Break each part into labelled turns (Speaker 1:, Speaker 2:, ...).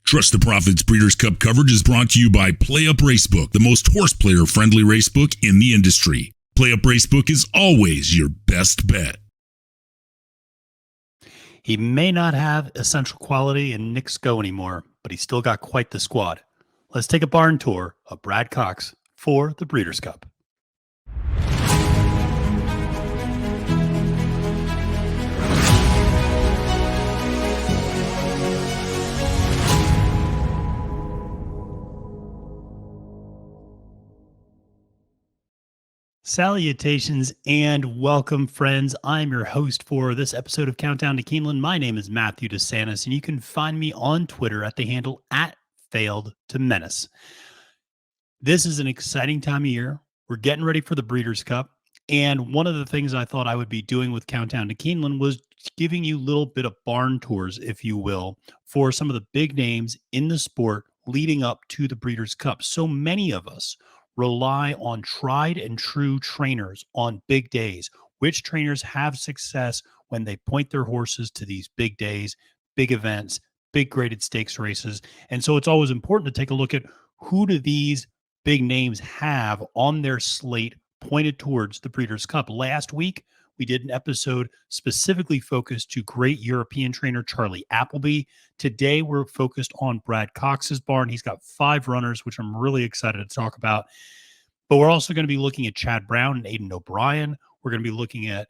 Speaker 1: Trust the Profits Breeders' Cup coverage is brought to you by PlayUp Racebook, the most horse player-friendly racebook in the industry. PlayUp Racebook is always your best bet.
Speaker 2: He may not have essential quality and Nick's go anymore, but he's still got quite the squad. Let's take a barn tour of Brad Cox for the Breeders' Cup. Salutations and welcome, friends. I'm your host for this episode of Countdown to Keeneland. My name is Matthew Desantis, and you can find me on Twitter at the handle @FailedToMenace. This is an exciting time of year. We're getting ready for the Breeders' Cup, and one of the things I thought I would be doing with Countdown to Keeneland was giving you a little bit of barn tours, if you will, for some of the big names in the sport leading up to the Breeders' Cup. So many of us rely on tried and true trainers on big days. Which trainers have success when they point their horses to these big days, big events, big graded stakes races. And so it's always important to take a look at who do these big names have on their slate pointed towards the Breeders' Cup. Last week, we did an episode specifically focused to great European trainer Charlie Appleby. Today, we're focused on Brad Cox's barn. He's got 5 runners, which I'm really excited to talk about. But we're also going to be looking at Chad Brown and Aidan O'Brien. We're going to be looking at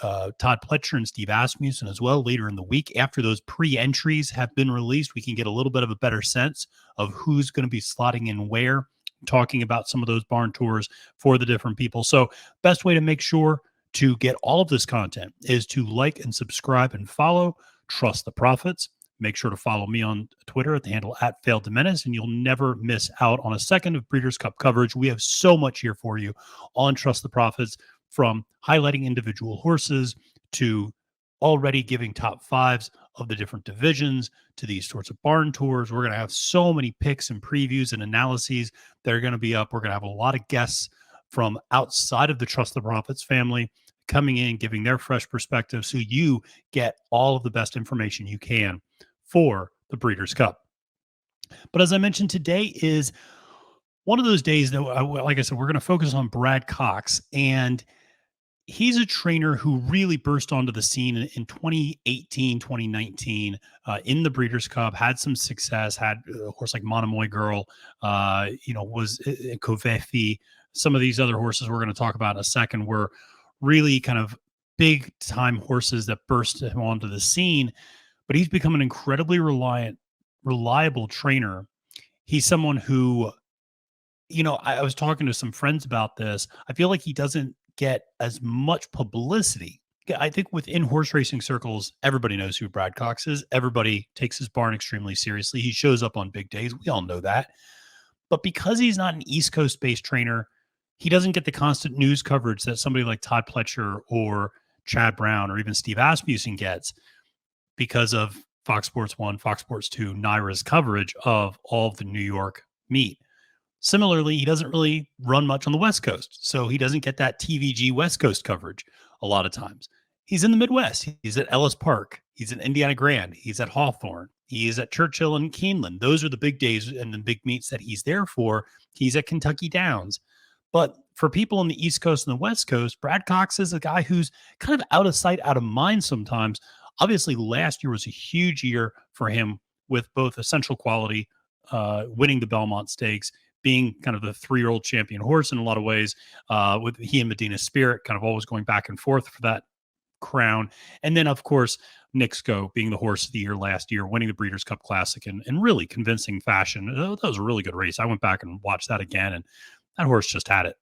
Speaker 2: Todd Pletcher and Steve Asmussen as well later in the week. After those pre-entries have been released, we can get a little bit of a better sense of who's going to be slotting in where, talking about some of those barn tours for the different people. So best way to make sure to get all of this content is to like and subscribe and follow Trust the Profits. Make sure to follow me on Twitter at the handle @FailedToMenace, and you'll never miss out on a second of Breeders' Cup coverage. We have so much here for you on Trust the Profits, from highlighting individual horses to already giving top 5s of the different divisions to these sorts of barn tours. We're going to have so many picks and previews and analyses that are going to be up. We're going to have a lot of guests from outside of the Trust the Profits family coming in, giving their fresh perspective, so you get all of the best information you can for the Breeders' Cup. But as I mentioned, today is one of those days that, like I said, we're going to focus on Brad Cox, and he's a trainer who really burst onto the scene in 2018, 2019 in the Breeders' Cup, had some success, had a horse like Monomoy Girl, was Kovefi. Some of these other horses we're going to talk about in a second were really kind of big time horses that burst him onto the scene. But he's become an incredibly reliable trainer. He's someone who, I was talking to some friends about this. I feel like he doesn't get as much publicity. I think within horse racing circles, everybody knows who Brad Cox is. Everybody takes his barn extremely seriously. He shows up on big days. We all know that. But because he's not an East Coast-based trainer, he doesn't get the constant news coverage that somebody like Todd Pletcher or Chad Brown or even Steve Asmussen gets, because of Fox Sports 1, Fox Sports 2, NYRA's coverage of all of the New York meet. Similarly, he doesn't really run much on the West Coast, so he doesn't get that TVG West Coast coverage a lot of times. He's in the Midwest. He's at Ellis Park. He's at Indiana Grand. He's at Hawthorne. He is at Churchill and Keeneland. Those are the big days and the big meets that he's there for. He's at Kentucky Downs. But for people on the East Coast and the West Coast, Brad Cox is a guy who's kind of out of sight, out of mind sometimes. Obviously, last year was a huge year for him with both essential quality, winning the Belmont Stakes, being kind of the 3-year-old champion horse in a lot of ways, with he and Medina Spirit kind of always going back and forth for that crown. And then, of course, Nick's Go being the horse of the year last year, winning the Breeders' Cup Classic in really convincing fashion. That was a really good race. I went back and watched that again, and that horse just had it.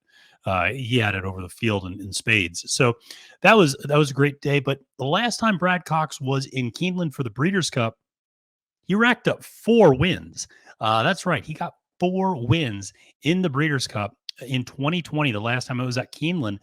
Speaker 2: He had it over the field in spades. So that was a great day. But the last time Brad Cox was in Keeneland for the Breeders' Cup, he racked up 4 wins. That's right. He got 4 wins in the Breeders' Cup in 2020, the last time it was at Keeneland,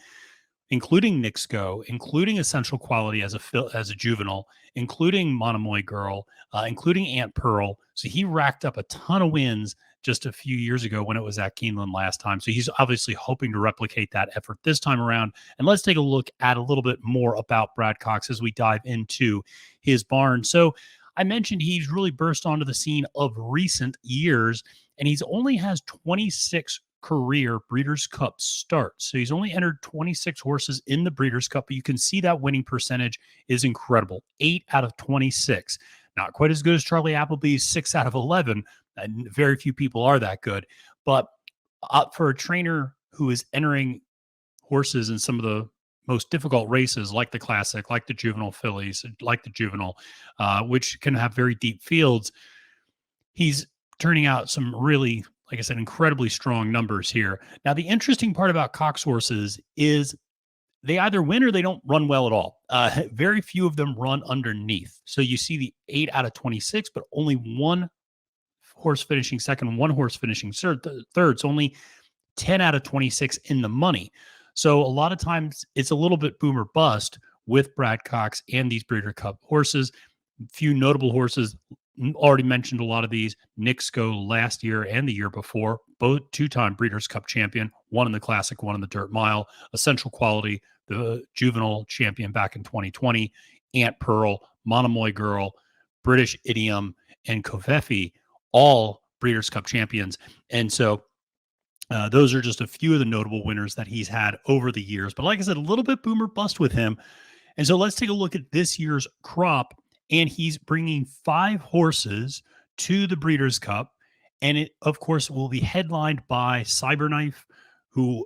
Speaker 2: including Nick's Go, including Essential Quality as a juvenile, including Monomoy Girl, including Aunt Pearl. So he racked up a ton of wins just a few years ago when it was at Keeneland last time. So he's obviously hoping to replicate that effort this time around. And let's take a look at a little bit more about Brad Cox as we dive into his barn. So I mentioned he's really burst onto the scene of recent years, and he's only has 26 career Breeders' Cup starts. So he's only entered 26 horses in the Breeders' Cup, but you can see that winning percentage is incredible. 8 out of 26. Not quite as good as Charlie Appleby's 6 out of 11. And very few people are that good. But for a trainer who is entering horses in some of the most difficult races, like the Classic, like the Juvenile Fillies, like the Juvenile, which can have very deep fields, he's turning out some really, like I said, incredibly strong numbers here. Now, the interesting part about Cox horses is they either win or they don't run well at all. Very few of them run underneath. So you see the 8 out of 26, but only one horse finishing second, one horse finishing third. So only 10 out of 26 in the money. So a lot of times it's a little bit boom or bust with Brad Cox and these Breeder Cup horses. Few notable horses, already mentioned a lot of these. Nick Sco last year and the year before, both two-time Breeders' Cup champion, one in the Classic, one in the Dirt Mile. Essential Quality, the Juvenile champion back in 2020. Aunt Pearl, Monomoy Girl, British Idiom, and Kovefi, all Breeders' Cup champions. And so those are just a few of the notable winners that he's had over the years. But like I said, a little bit boomer bust with him. And so let's take a look at this year's crop. And he's bringing 5 horses to the Breeders' Cup. And it, of course, will be headlined by CyberKnife, who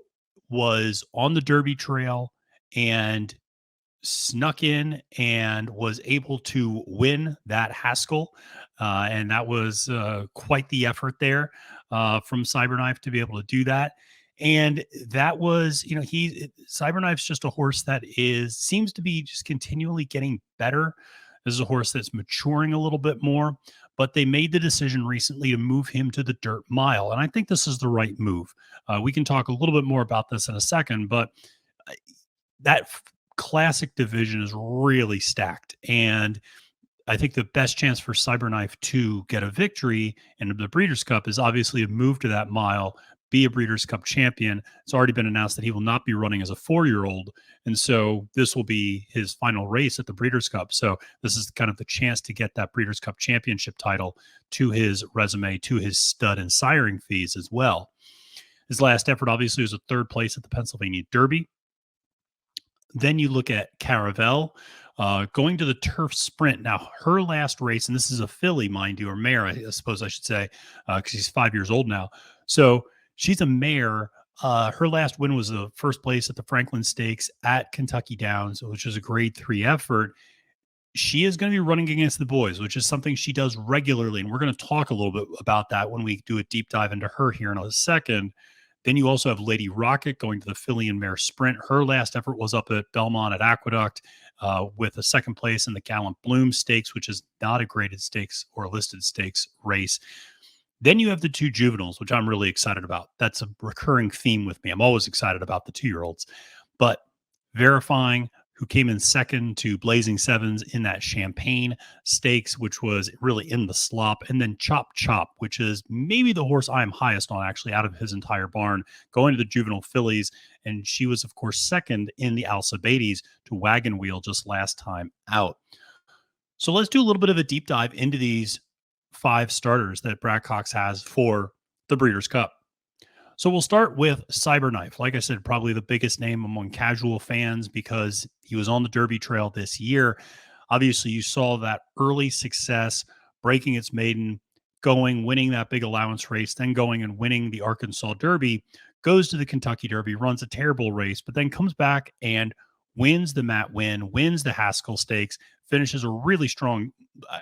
Speaker 2: was on the Derby Trail and snuck in and was able to win that Haskell. And that was quite the effort there from CyberKnife to be able to do that. And that was, CyberKnife's just a horse that seems to be just continually getting better. This is a horse that's maturing a little bit more, but they made the decision recently to move him to the Dirt Mile. And I think this is the right move. We can talk a little bit more about this in a second, but that Classic division is really stacked. And I think the best chance for CyberKnife to get a victory in the Breeders' Cup is obviously to move to that mile, be a Breeders' Cup champion. It's already been announced that he will not be running as a 4-year-old. And so this will be his final race at the Breeders' Cup. So this is kind of the chance to get that Breeders' Cup championship title to his resume, to his stud and siring fees as well. His last effort obviously was a 3rd place at the Pennsylvania Derby. Then you look at Caravel going to the Turf Sprint. Now, her last race, and this is a filly, mind you, or mare, I suppose I should say, because she's 5 years old now. So she's a mare. Her last win was the 1st place at the Franklin Stakes at Kentucky Downs, which is a grade 3 effort. She is going to be running against the boys, which is something she does regularly. And we're going to talk a little bit about that when we do a deep dive into her here in a second. Then you also have Lady Rocket going to the filly and mare sprint. Her last effort was up at Belmont at Aqueduct with a 2nd place in the Gallant Bloom Stakes, which is not a graded stakes or listed stakes race. Then you have the 2 juveniles, which I'm really excited about. That's a recurring theme with me. I'm always excited about the 2-year-olds. But Verifying, who came in 2nd to Blazing Sevens in that Champagne Stakes, which was really in the slop. And then Chop Chop, which is maybe the horse I am highest on, actually, out of his entire barn, going to the Juvenile Fillies. And she was, of course, 2nd in the Alcibiades to Wagon Wheel just last time out. So let's do a little bit of a deep dive into these 5 starters that Brad Cox has for the Breeders' Cup. So we'll start with CyberKnife. Like I said, probably the biggest name among casual fans because he was on the Derby Trail this year. Obviously, you saw that early success, breaking its maiden, winning that big allowance race, then going and winning the Arkansas Derby, goes to the Kentucky Derby, runs a terrible race, but then comes back and wins the Matt Winn, wins the Haskell Stakes, finishes a really strong,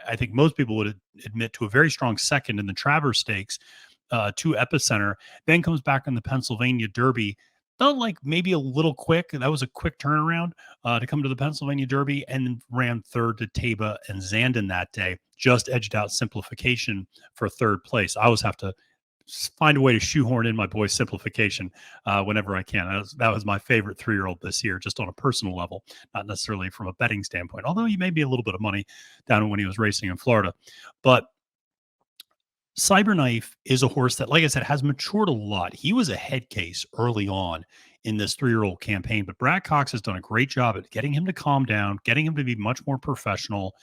Speaker 2: I think most people would admit, to a very strong 2nd in the Travers Stakes, to Epicenter, then comes back in the Pennsylvania Derby. Felt like maybe a little quick. That was a quick turnaround to come to the Pennsylvania Derby, and then ran 3rd to Taba and Zandon that day. Just edged out Simplification for 3rd place. I always have to find a way to shoehorn in my boy Simplification whenever I can. That was my favorite 3-year-old this year, just on a personal level, not necessarily from a betting standpoint, although he made me a little bit of money down when he was racing in Florida. But CyberKnife is a horse that, like I said, has matured a lot. He was a head case early on in this 3-year-old campaign, but Brad Cox has done a great job at getting him to calm down, getting him to be much more professional.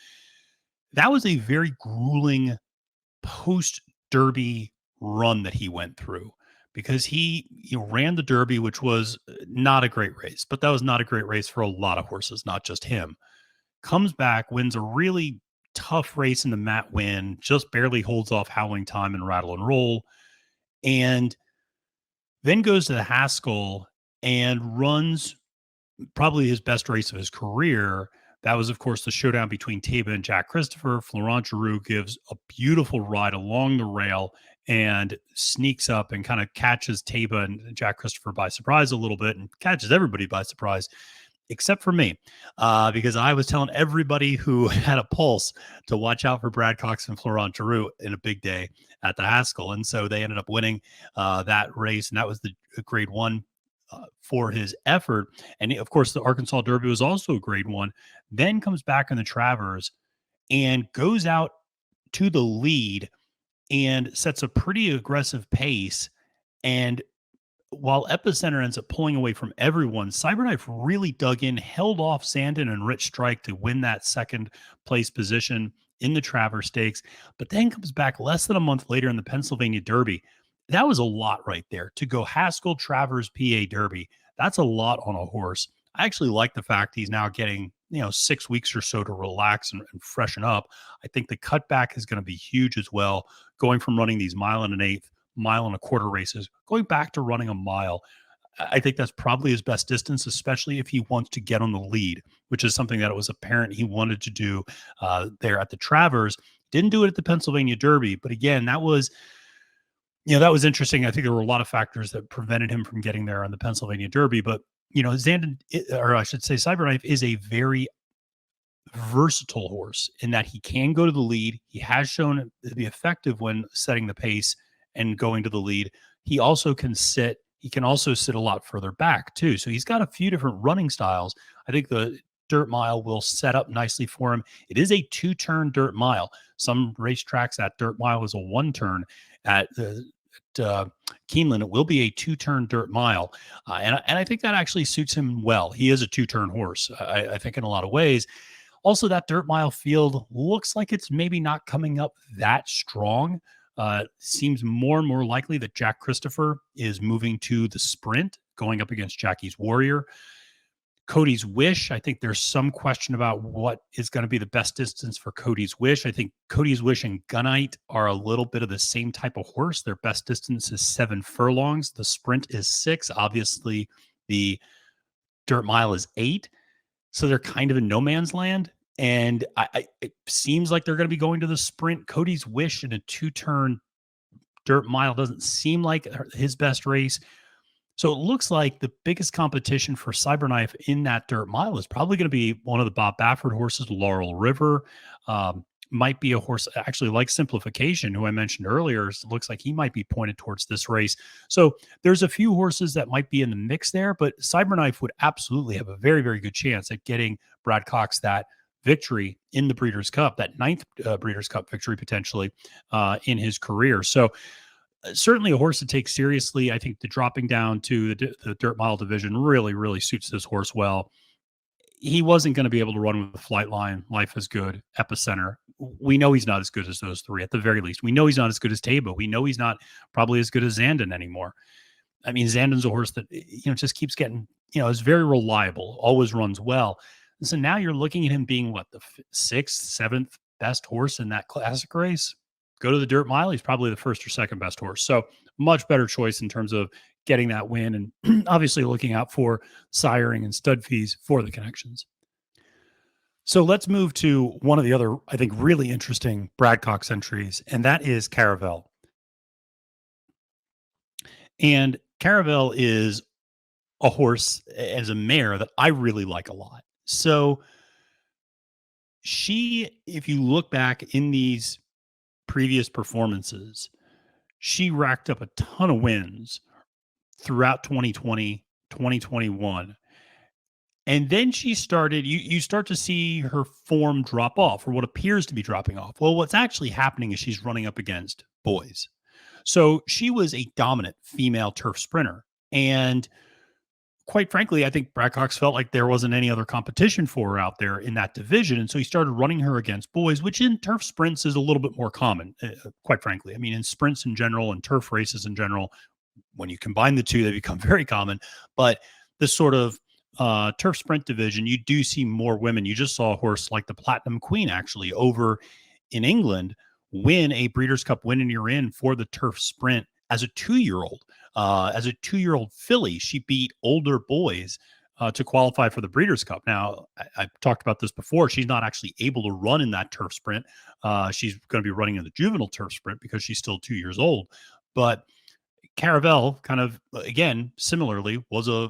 Speaker 2: that was a very grueling post-Derby run that he went through, because he ran the Derby, which was not a great race, but that was not a great race for a lot of horses, not just him. Comes back, wins a really tough race in the Matt win, just barely holds off Howling Time and Rattle and Roll, and then goes to the Haskell and runs probably his best race of his career. That was, of course, the showdown between Taiba and Jack Christopher. Florent Giroux gives a beautiful ride along the rail and sneaks up and kind of catches Taiba and Jack Christopher by surprise a little bit, and catches everybody by surprise, except for me, because I was telling everybody who had a pulse to watch out for Brad Cox and Florent Giroux in a big day at the Haskell. And so they ended up winning that race, and that was the grade one for his effort. And of course, the Arkansas Derby was also a grade one, then comes back in the Travers and goes out to the lead and sets a pretty aggressive pace. And while Epicenter ends up pulling away from everyone, CyberKnife really dug in, held off Zandon and Rich Strike to win that second place position in the Travers Stakes, but then comes back less than a month later in the Pennsylvania Derby. That was a lot right there to go Haskell, Travers, PA Derby. That's a lot on a horse. I actually like the fact he's now getting 6 weeks or so to relax and freshen up. I think the cutback is going to be huge as well, going from running these 1.125 mile and a quarter races, going back to running a mile. I think that's probably his best distance, especially if he wants to get on the lead, which is something that it was apparent he wanted to do there at the Travers. Didn't do it at the Pennsylvania Derby, but again, that was interesting. I think there were a lot of factors that prevented him from getting there on the Pennsylvania Derby, but Zandon, or I should say CyberKnife, is a very versatile horse in that he can go to the lead. He has shown to be effective when setting the pace and going to the lead. He also can sit. He can also sit a lot further back too. So he's got a few different running styles. I think the dirt mile will set up nicely for him. It is a 2-turn dirt mile. Some racetracks, that dirt mile is a 1-turn. At Keeneland, it will be a 2-turn dirt mile. And I think that actually suits him well. He is a 2-turn horse, I think, in a lot of ways. Also, that dirt mile field looks like it's maybe not coming up that strong. Seems more and more likely that Jack Christopher is moving to the sprint, going up against Jackie's Warrior. Cody's Wish, I think there's some question about what is going to be the best distance for Cody's Wish. I think Cody's Wish and Gunite are a little bit of the same type of horse. Their best distance is 7 furlongs. The sprint is 6. Obviously, the dirt mile is 8. So they're kind of in no man's land. And it seems like they're going to be going to the sprint. Cody's Wish in a 2-turn dirt mile doesn't seem like his best race. So it looks like the biggest competition for CyberKnife in that dirt mile is probably going to be one of the Bob Baffert horses, Laurel River. Might be a horse actually like Simplification, who I mentioned earlier. Looks like he might be pointed towards this race. So there's a few horses that might be in the mix there, but CyberKnife would absolutely have a very, very good chance at getting Brad Cox that victory in the Breeders' Cup, that 9th Breeders' Cup victory potentially in his career. So certainly a horse to take seriously. I think the dropping down to the dirt mile division really, really suits this horse well. He wasn't going to be able to run with the Flightline, Life is Good, Epicenter. We know he's not as good as those three at the very least. We know he's not as good as Taiba. We know he's not probably as good as Zandon anymore. I mean, Zandon's a horse that, just keeps getting, is very reliable, always runs well. And so now you're looking at him being what, the 6th, 7th best horse in that classic race? Go to the dirt mile, he's probably the 1st or 2nd best horse. So much better choice in terms of getting that win, and obviously looking out for siring and stud fees for the connections. So let's move to one of the other, I think, really interesting Brad Cox entries, and that is Caravel. And Caravel is a horse as a mare that I really like a lot. So she, if you look back in these previous performances, she racked up a ton of wins throughout 2020, 2021. And then she started, you start to see her form drop off, or what appears to be dropping off. Well, what's actually happening is she's running up against boys. So she was a dominant female turf sprinter. And quite frankly, I think Brad Cox felt like there wasn't any other competition for her out there in that division. And so he started running her against boys, which in turf sprints is a little bit more common, quite frankly. I mean, in sprints in general and turf races in general, when you combine the two, they become very common. But this sort of turf sprint division, you do see more women. You just saw a horse like the Platinum Queen actually over in England win a Breeders' Cup win and you're in for the turf sprint as a 2-year-old. As a 2-year-old filly, she beat older boys to qualify for the Breeders' Cup. Now, I've talked about this before. She's not actually able to run in that turf sprint. She's going to be running in the juvenile turf sprint because she's still 2 years old. But Caravel, kind of, again, similarly, was a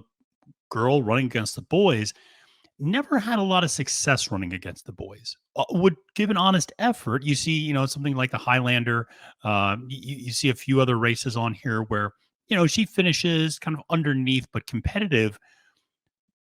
Speaker 2: girl running against the boys, never had a lot of success running against the boys. Would give an honest effort. You see, something like the Highlander. You see a few other races on here where, she finishes kind of underneath but competitive.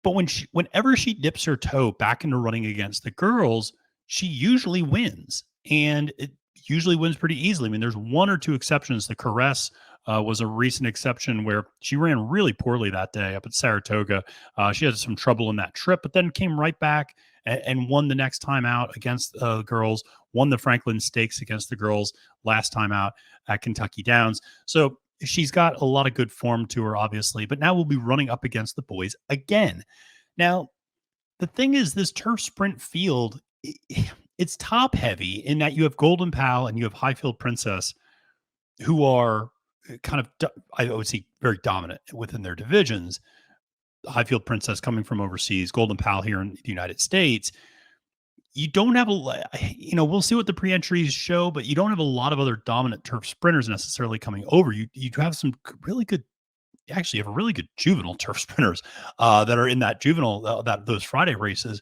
Speaker 2: But whenever she dips her toe back into running against the girls, she usually wins. And it usually wins pretty easily. I mean, there's one or two exceptions. The Caress was a recent exception where she ran really poorly that day up at Saratoga. She had some trouble in that trip, but then came right back and won the next time out against the girls, won the Franklin Stakes against the girls last time out at Kentucky Downs. So she's got a lot of good form to her, obviously, but now we'll be running up against the boys again. Now, the thing is, this turf sprint field, it's top heavy in that you have Golden Pal and you have Highfield Princess, who are kind of, I would say, very dominant within their divisions. Highfield Princess coming from overseas, Golden Pal here in the United States. You don't have we'll see what the pre-entries show, but you don't have a lot of other dominant turf sprinters necessarily coming over. You have some really good, actually you have a really good juvenile turf sprinters that are in that juvenile, those Friday races.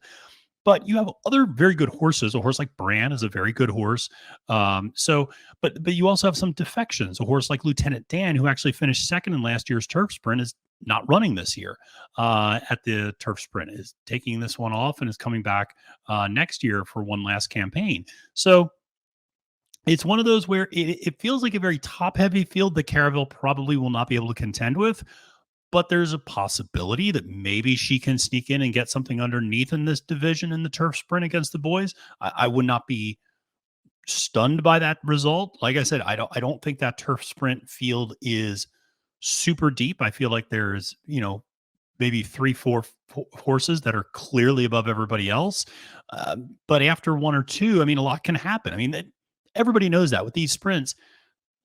Speaker 2: But you have other very good horses. A horse like Bran is a very good horse. But you also have some defections. A horse like Lieutenant Dan, who actually finished second in last year's turf sprint, is not running this year at the turf sprint, is taking this one off and is coming back next year for one last campaign. So it's one of those where it feels like a very top-heavy field that Caravel probably will not be able to contend with. But there's a possibility that maybe she can sneak in and get something underneath in this division in the turf sprint against the boys. I would not be stunned by that result. Like I said, I don't think that turf sprint field is super deep. I feel like there's, maybe 3-4 horses that are clearly above everybody else. But after one or two, I mean, a lot can happen. I mean, everybody knows that with these sprints,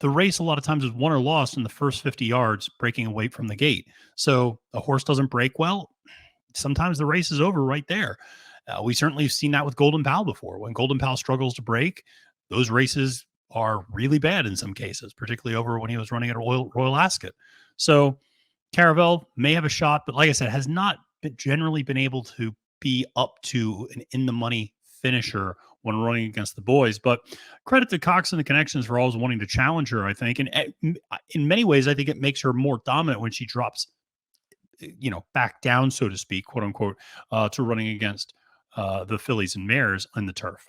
Speaker 2: the race a lot of times is won or lost in the first 50 yards, breaking away from the gate. So a horse doesn't break well, sometimes the race is over right there. We certainly have seen that with Golden Pal before. When Golden Pal struggles to break, those races are really bad in some cases, particularly over when he was running at Royal Ascot. So Caravel may have a shot, but like I said, has not generally been able to be up to an in-the-money finisher when running against the boys. But credit to Cox and the connections for always wanting to challenge her, I think. And in many ways, I think it makes her more dominant when she drops, back down, so to speak, quote unquote, to running against the fillies and mares on the turf.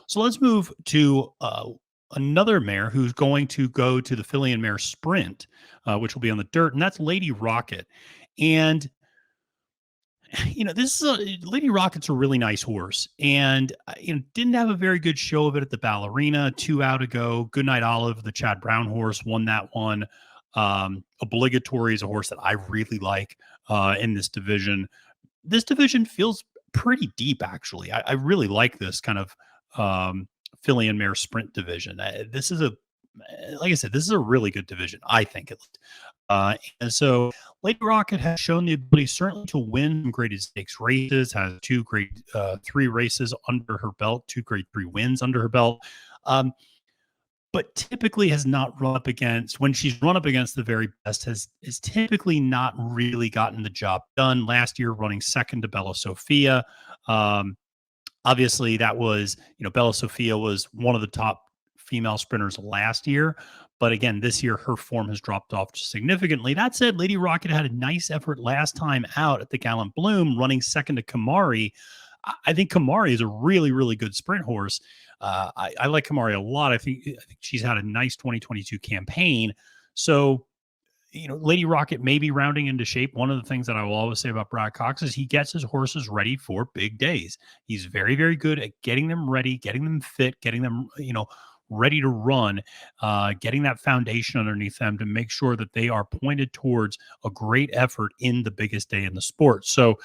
Speaker 2: So let's move to another mare who's going to go to the filly and mare sprint, which will be on the dirt, and that's Lady Rocket. And this is Lady Rocket's a really nice horse, and didn't have a very good show of it at the Ballerina 2 out ago. Goodnight Olive, the Chad Brown horse, won that one. Obligatory is a horse that I really like in this division. This division feels pretty deep, actually. I really like this kind of filly and mare sprint division. Like I said, this is a really good division, I think. And so Lady Rocket has shown the ability certainly to win some graded stakes races, has 2 grade 3 races under her belt, 2 grade 3 wins under her belt. But typically has not run up against, when she's run up against the very best, has typically not really gotten the job done. Last year, running second to Bella Sophia. Obviously, that was, Bella Sophia was one of the top female sprinters last year. But again, this year, her form has dropped off significantly. That said, Lady Rocket had a nice effort last time out at the Gallant Bloom, running second to Kamari. I think Kamari is a really, really good sprint horse. I like Kamari a lot. I think she's had a nice 2022 campaign. So, Lady Rocket may be rounding into shape. One of the things that I will always say about Brad Cox is he gets his horses ready for big days. He's very, very good at getting them ready, getting them fit, getting them, ready to run, getting that foundation underneath them to make sure that they are pointed towards a great effort in the biggest day in the sport. So,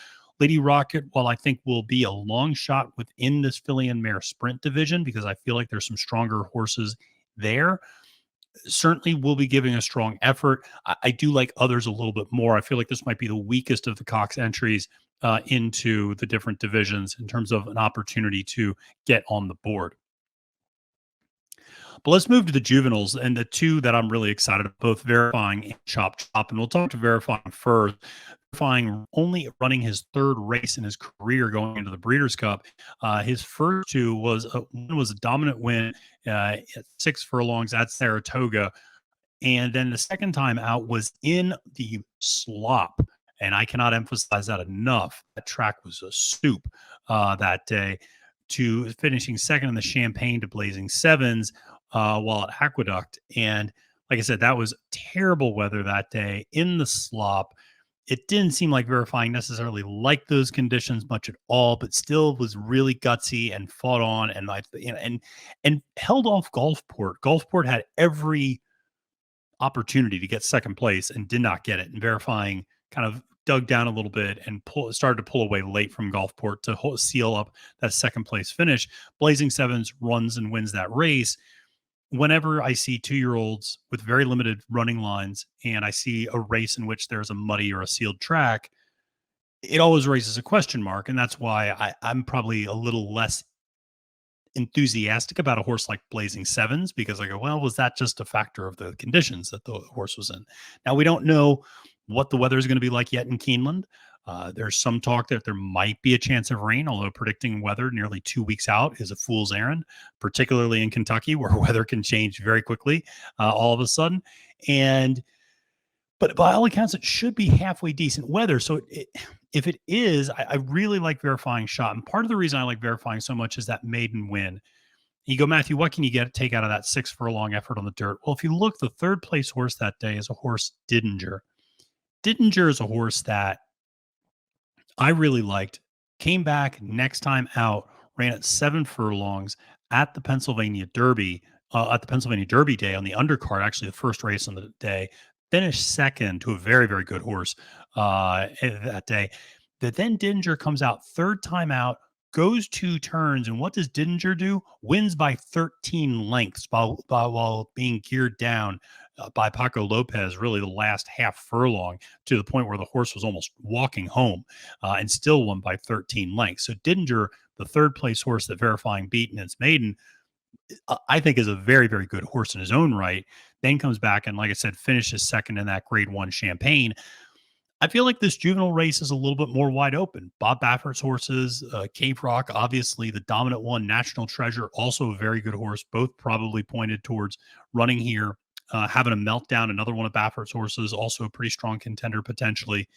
Speaker 2: Lady Rocket, while I think will be a long shot within this filly and mare sprint division, because I feel like there's some stronger horses there, certainly will be giving a strong effort. I do like others a little bit more. I feel like this might be the weakest of the Cox entries into the different divisions in terms of an opportunity to get on the board. But let's move to the juveniles and the two that I'm really excited about, both Verifying and Chop Chop. And we'll talk to Verifying first. Verifying only running his third race in his career going into the Breeders' Cup. His first two one was a dominant win at 6 furlongs at Saratoga, and then the second time out was in the slop. And I cannot emphasize that enough. That track was a soup that day, to finishing second in the Champagne to Blazing Sevens while at Aqueduct. And like I said, that was terrible weather that day in the slop. It didn't seem like Verifying necessarily liked those conditions much at all, but still was really gutsy and fought on and held off Gulfport. Gulfport had every opportunity to get second place and did not get it. And Verifying kind of dug down a little bit and started to pull away late from Gulfport to seal up that second place finish. Blazing Sevens runs and wins that race. Whenever I see 2-year-olds with very limited running lines and I see a race in which there's a muddy or a sealed track, it always raises a question mark. And that's why I'm probably a little less enthusiastic about a horse like Blazing Sevens, because I go, well, was that just a factor of the conditions that the horse was in? Now, we don't know what the weather is going to be like yet in Keeneland. There's some talk that there might be a chance of rain, although predicting weather nearly 2 weeks out is a fool's errand, particularly in Kentucky, where weather can change very quickly all of a sudden. But by all accounts, it should be halfway decent weather. So if it is, I really like Verifying Shot. And part of the reason I like Verifying so much is that maiden win. You go, Matthew, what can you take out of that 6 furlong effort on the dirt? Well, if you look, the third place horse that day is a horse, Didinger. Didinger is a horse that I really liked, came back next time out, ran at 7 furlongs at the Pennsylvania Derby, at the Pennsylvania Derby day on the undercard, actually the first race on the day, finished second to a very, very good horse that day. Then Didinger comes out third time out, goes 2 turns, and what does Didinger do? Wins by 13 lengths while being geared down by Paco Lopez, really the last half furlong, to the point where the horse was almost walking home, and still won by 13 lengths. So Didinger, the third place horse that Verifying beat in its maiden, I think is a very, very good horse in his own right. Then comes back and, like I said, finishes second in that Grade 1 Champagne. I feel like this juvenile race is a little bit more wide open. Bob Baffert's horses, Cape Rock, obviously the dominant one, National Treasure, also a very good horse, both probably pointed towards running here. Having a meltdown, another one of Baffert's horses, also a pretty strong contender potentially.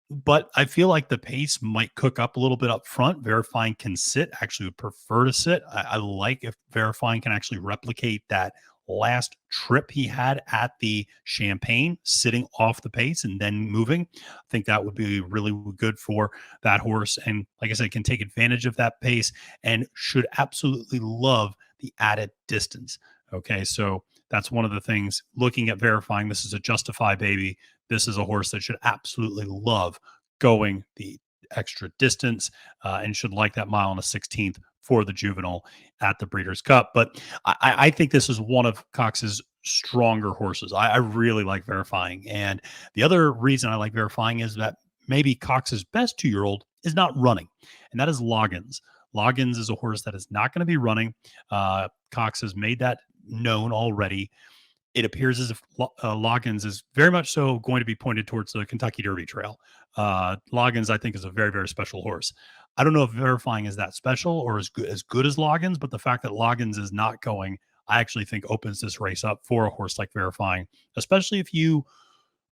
Speaker 2: But I feel like the pace might cook up a little bit up front. Verifying can sit, actually would prefer to sit. I like if Verifying can actually replicate that last trip he had at the Champagne, sitting off the pace and then moving. I think that would be really good for that horse. And like I said, can take advantage of that pace and should absolutely love the added distance. Okay, so that's one of the things looking at Verifying. This is a Justify baby. This is a horse that should absolutely love going the extra distance and should like that mile and a 16th for the juvenile at the Breeders' Cup. But I think this is one of Cox's stronger horses. I really like Verifying. And the other reason I like Verifying is that maybe Cox's best 2-year-old is not running, and that is Loggins. Loggins is a horse that is not going to be running. Cox has made that known already. It appears as if Loggins is very much so going to be pointed towards the Kentucky Derby Trail. Loggins, I think, is a very, very special horse. I don't know if Verifying is that special or as good as Loggins, but the fact that Loggins is not going, I actually think opens this race up for a horse like Verifying, especially if you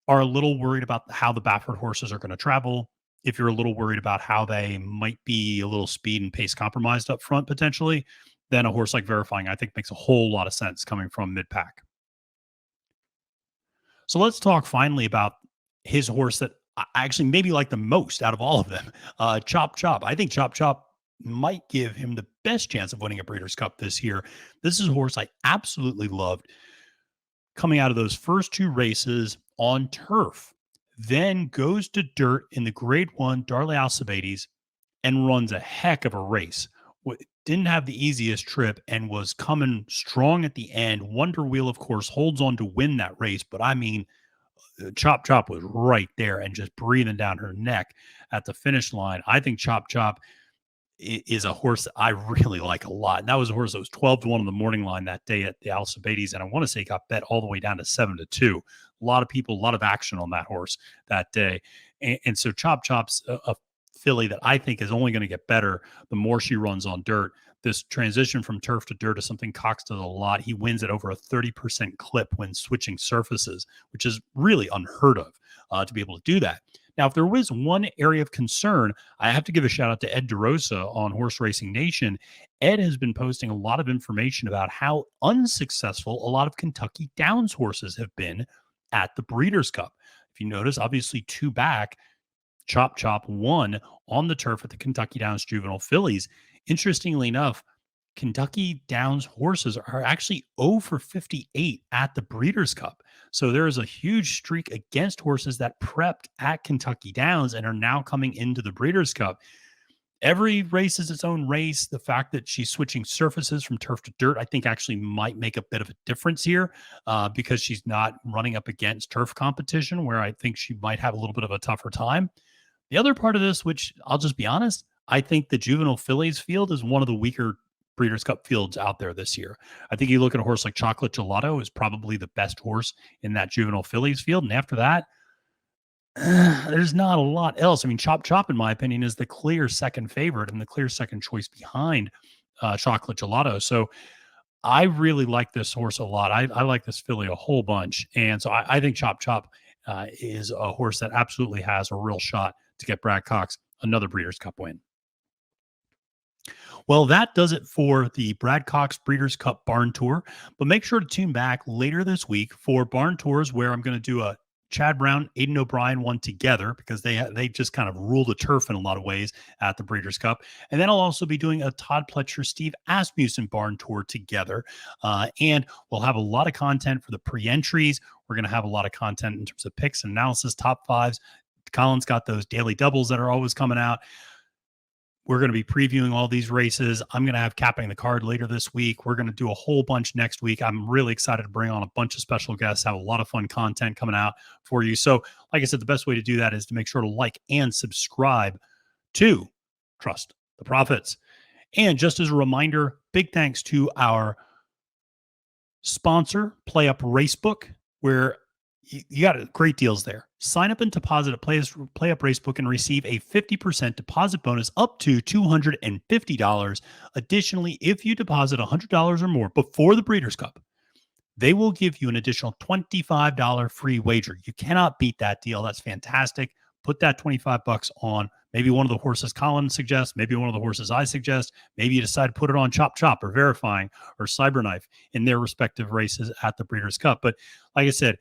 Speaker 2: are a little worried about how the Baffert horses are going to travel, if you're a little worried about how they might be a little speed and pace compromised up front potentially, then a horse like Verifying, I think, makes a whole lot of sense coming from mid-pack. So let's talk finally about his horse that I actually maybe like the most out of all of them, Chop Chop. I think Chop Chop might give him the best chance of winning a Breeders' Cup this year. This is a horse I absolutely loved coming out of those first two races on turf, then goes to dirt in the Grade 1 Darley Alcibiades and runs a heck of a race. Didn't have the easiest trip and was coming strong at the end. Wonder Wheel, of course, holds on to win that race, but I mean, Chop Chop was right there and just breathing down her neck at the finish line. I think Chop Chop is a horse that I really like a lot. And that was a horse that was 12-1 on the morning line that day at the Alcibiades. And I want to say got bet all the way down to 7-2. A lot of people, a lot of action on that horse that day. And so Chop Chop's a filly that I think is only going to get better the more she runs on dirt. This transition from turf to dirt is something Cox does a lot. He wins at over a 30% clip when switching surfaces, which is really unheard of to be able to do that. Now, if there was one area of concern, I have to give a shout out to Ed DeRosa on Horse Racing Nation. Ed has been posting a lot of information about how unsuccessful a lot of Kentucky Downs horses have been at the Breeders' Cup. If you notice, obviously 2 back, Chop Chop won on the turf at the Kentucky Downs Juvenile Fillies. Interestingly enough, Kentucky Downs horses are actually 0 for 58 at the Breeders' Cup. So there is a huge streak against horses that prepped at Kentucky Downs and are now coming into the Breeders' Cup. Every race is its own race. The fact that she's switching surfaces from turf to dirt, I think actually might make a bit of a difference here because she's not running up against turf competition where I think she might have a little bit of a tougher time. The other part of this, which I'll just be honest, I think the Juvenile Fillies field is one of the weaker Breeders' Cup fields out there this year. I think you look at a horse like Chocolate Gelato is probably the best horse in that Juvenile Fillies field. And after that, there's not a lot else. I mean, Chop Chop, in my opinion, is the clear second favorite and the clear second choice behind Chocolate Gelato. So I really like this horse a lot. I like this filly a whole bunch. And so I think Chop Chop is a horse that absolutely has a real shot to get Brad Cox another Breeders' Cup win. Well, that does it for the Brad Cox Breeders' Cup Barn Tour. But make sure to tune back later this week for Barn Tours where I'm going to do a Chad Brown, Aiden O'Brien one together because they just kind of rule the turf in a lot of ways at the Breeders' Cup. And then I'll also be doing a Todd Pletcher, Steve Asmussen Barn Tour together. And we'll have a lot of content for the pre-entries. We're going to have a lot of content in terms of picks and analysis, top fives. Colin's got those daily doubles that are always coming out. We're going to be previewing all these races. I'm going to have Capping the Card later this week. We're going to do a whole bunch next week. I'm really excited to bring on a bunch of special guests, have a lot of fun content coming out for you. So, like I said, the best way to do that is to make sure to like and subscribe to Trust the Profits. And just as a reminder, big thanks to our sponsor, PlayUp Racebook, where you got great deals there. Sign up and deposit at PlayUp Racebook and receive a 50% deposit bonus up to $250. Additionally, if you deposit $100 or more before the Breeders' Cup, they will give you an additional $25 free wager. You cannot beat that deal. That's fantastic. Put that $25 on maybe one of the horses Colin suggests, maybe one of the horses I suggest. Maybe you decide to put it on Chop Chop or Verifying or CyberKnife in their respective races at the Breeders' Cup. But like I said,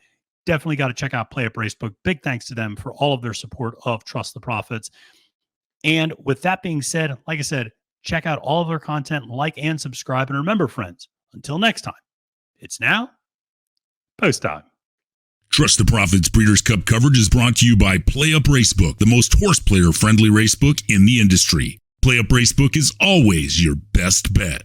Speaker 2: definitely got to check out PlayUp Racebook. Big thanks to them for all of their support of Trust the Profits. And with that being said, like I said, check out all of their content, like and subscribe. And remember, friends, until next time, it's now post time.
Speaker 1: Trust the Profits Breeders' Cup coverage is brought to you by PlayUp Racebook, the most horse player friendly racebook in the industry. PlayUp Racebook is always your best bet.